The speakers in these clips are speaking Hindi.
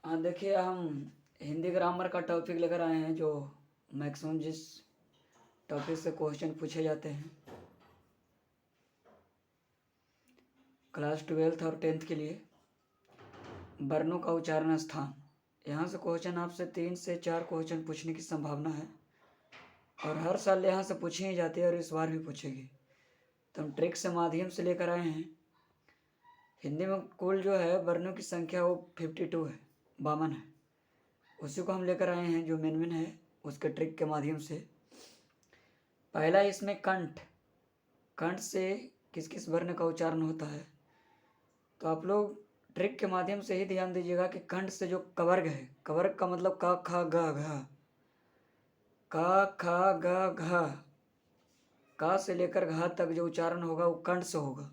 हाँ देखिए, हम हिंदी ग्रामर का टॉपिक लेकर आए हैं जो मैक्सिमम जिस टॉपिक से क्वेश्चन पूछे जाते हैं क्लास 12th और 10th के लिए। वर्णों का उच्चारण स्थान, यहाँ से क्वेश्चन आपसे 3 से 4 क्वेश्चन पूछने की संभावना है और हर साल यहाँ से पूछी ही जाती है और इस बार भी पूछेगी। तो हम ट्रिक से माध्यम से लेकर आए हैं। हिंदी में कुल जो है वर्णों की संख्या वो 52 है, 52 है। उसी को हम लेकर आए हैं जो मेन है उसके ट्रिक के माध्यम से। पहला इसमें कंठ, कंठ से किस किस वर्ण का उच्चारण होता है, तो आप लोग ट्रिक के माध्यम से ही ध्यान दीजिएगा कि कंठ से जो कवर्ग है, कवर्ग का मतलब क ख ग घ, क ख ग घ, का से लेकर घ तक जो उच्चारण होगा वो कंठ से होगा।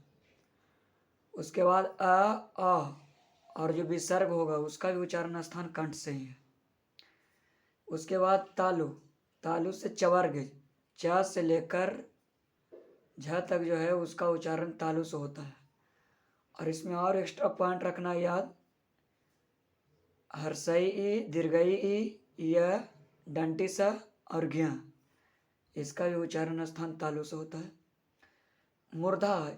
उसके बाद अ और जो विसर्ग होगा उसका भी उच्चारण स्थान कंठ से ही है। उसके बाद तालु, तालु से चवर्ग, च से लेकर झ तक जो है उसका उच्चारण तालु से होता है। और इसमें और एक्स्ट्रा पॉइंट रखना याद, हर्षई ई, दीर्घई ई, य, डंटी सा और ज्ञ, इसका भी उच्चारण स्थान तालु से होता है। मूर्धा,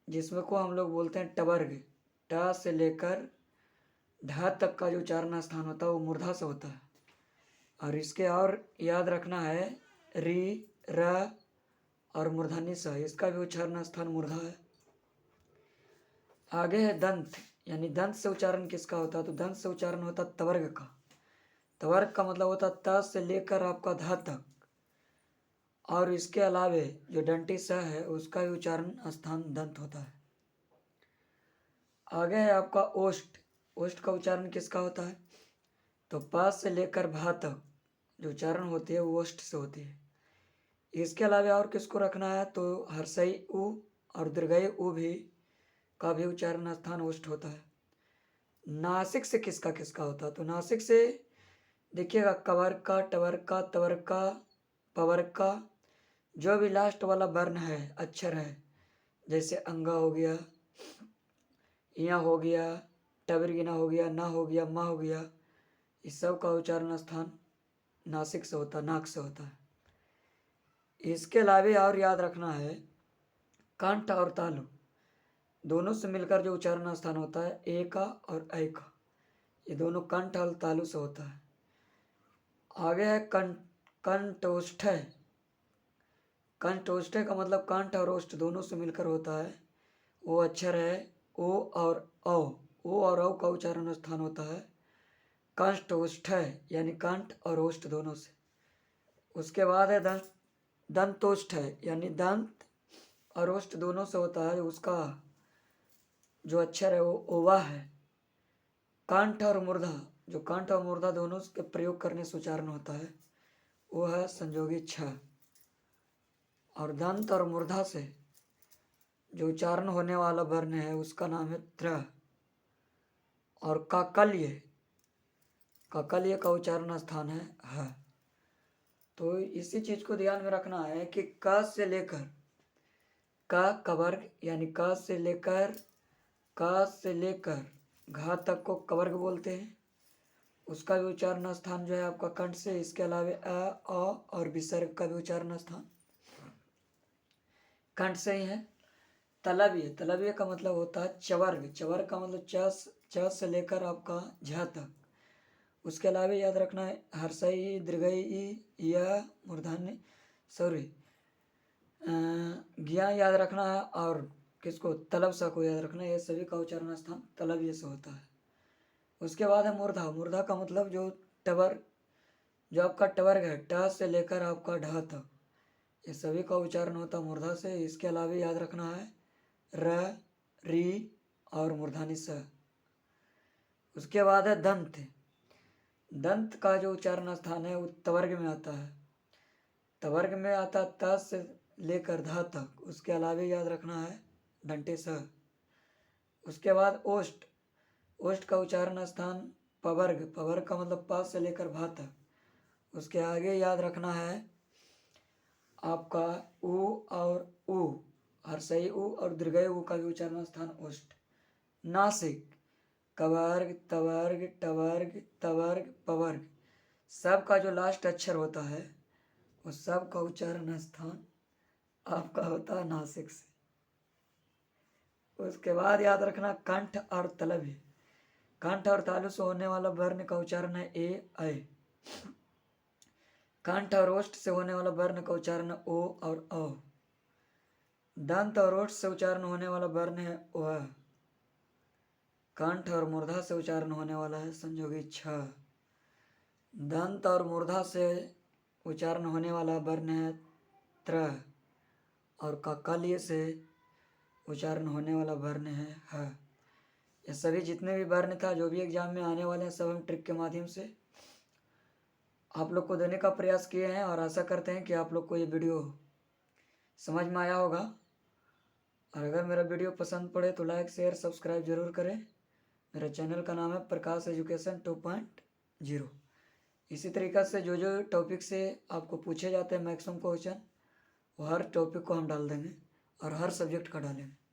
जिसमें को हम लोग बोलते हैं टवर्ग, ट से लेकर ढ तक का जो उच्चारण स्थान होता है वो मूर्धा से होता है। और इसके और याद रखना है री, र और मूर्धन्य स, इसका भी उच्चारण स्थान मूर्धा है। आगे है दंत, यानी दंत से उच्चारण किसका होता है, तो दंत से उच्चारण होता है तवर्ग का। तवर्ग का मतलब होता है त से लेकर आपका ध तक। और इसके अलावे जो डंटी स है उसका भी उच्चारण स्थान दंत होता है। आगे है आपका ओष्ठ, ओष्ठ का उच्चारण किसका होता है, तो प से लेकर भा तक जो उच्चारण होती है वो ओष्ठ से होती है। इसके अलावा और किसको रखना है, तो हर्षई उ और दीर्घई उ भी का भी उच्चारण स्थान ओष्ठ होता है। नासिक से किसका किसका होता है, तो नासिक से देखिएगा कवर्ग का, टवर्ग का, तवर्ग का, पवर्ग का, जो भी लास्ट वाला वर्ण है, अक्षर है, जैसे अंगा हो गया, या हो गया, टवर्गिना हो गया, ना हो गया, मा हो गया, इस सब का उच्चारण स्थान नासिक से होता है, नाक से होता है। इसके अलावा और याद रखना है कंठ और तालु दोनों से मिलकर जो उच्चारण स्थान होता है ए का और ऐ का, ये दोनों कंठ और तालु से होता है। आगे है कंठोष्ठ, कंठोष्ठ का मतलब कंठ और ओष्ठ दोनों से मिलकर होता है। वो अक्षर है ओ और औ, ओ और औ का उच्चारण स्थान होता है कंठोष्ठ, यानी कंठ और ओष्ठ दोनों से। उसके बाद है दंतोष्ठ, यानी दंत और ओष्ठ दोनों से होता है। उसका जो अक्षर है वो ओवा है। कंठ और मूर्धा, जो कंठ और मूर्धा दोनों के प्रयोग करने से उच्चारण होता है वो है संयोगी छ। और दंत और मूर्धा से जो उच्चारण होने वाला वर्ण है उसका नाम है त्र। और काकल्य, काकल्य का उच्चारण स्थान है ह। तो इसी चीज को ध्यान में रखना है कि क से लेकर क कवर्ग, यानी क से लेकर घा तक को कवर्ग बोलते हैं। उसका भी उच्चारण स्थान जो है आपका कंठ से। इसके अलावा अ और विसर्ग का भी उच्चारण स्थान कंठ से ही है। तलव्य, तलव्य का मतलब होता है चवर्ग, चवर्ग का मतलब च से लेकर आपका झ तक। उसके अलावा याद रखना है हर्षई, दीर्घई, य, मूर्धन्य, सॉरी ज्ञा याद रखना है। और किसको, तलब सा को याद रखना है। ये सभी का उच्चारण स्थान तलव्य से होता है। उसके बाद है मूर्धा, मूर्धा का मतलब जो टवर, जो आपका टवर्ग है ट से लेकर आपका ढ तक, ये सभी का उच्चारण होता है मूर्धा से। इसके अलावा याद रखना है र, री और मूर्धानी स। उसके बाद है दंत, दंत का जो उच्चारण स्थान है वो तवर्ग में आता है। तवर्ग में आता है त से लेकर ध तक। उसके अलावा याद रखना है डंटे स। उसके बाद ओष्ठ, ओष्ठ का उच्चारण स्थान पवर्ग, पवर्ग का मतलब प से लेकर भा तक। उसके आगे याद रखना है आपका उ और उ, हर्षई उ और दीर्घई उ का भी उच्चारण स्थान ओष्ठ। नासिक, कवर्ग, तवर्ग, टवर्ग, तवर्ग, पवर्ग, सब का जो लास्ट अक्षर होता है वो सब का उच्चारण स्थान आपका होता है नासिक से। उसके बाद याद रखना कंठ और तलव्य। कंठ और तालु से होने वाला वर्ण का उच्चारण है ए, ऐ। कंठ और ओष्ठ से होने वाला वर्ण का उच्चारण है ओ और औ। दंत और ओष्ठ से उच्चारण होने वाला वर्ण है व। कंठ और मूर्धा से उच्चारण होने वाला है संयोगी छ। दंत और मूर्धा से उच्चारण होने वाला वर्ण है त्र और ककालिय से उच्चारण होने वाला वर्ण है ह। ये सभी जितने भी वर्ण था जो भी एग्जाम में आने वाले हैं सब हम ट्रिक के माध्यम से आप लोग को देने का प्रयास किए हैं और आशा करते हैं कि आप लोग को ये वीडियो समझ में आया होगा। और अगर मेरा वीडियो पसंद पड़े तो लाइक शेयर सब्सक्राइब जरूर करें। मेरा चैनल का नाम है प्रकाश एजुकेशन 2.0। इसी तरीक़ा से जो जो टॉपिक से आपको पूछे जाते हैं मैक्सिमम क्वेश्चन वो हर टॉपिक को हम डाल देंगे और हर सब्जेक्ट का डालेंगे।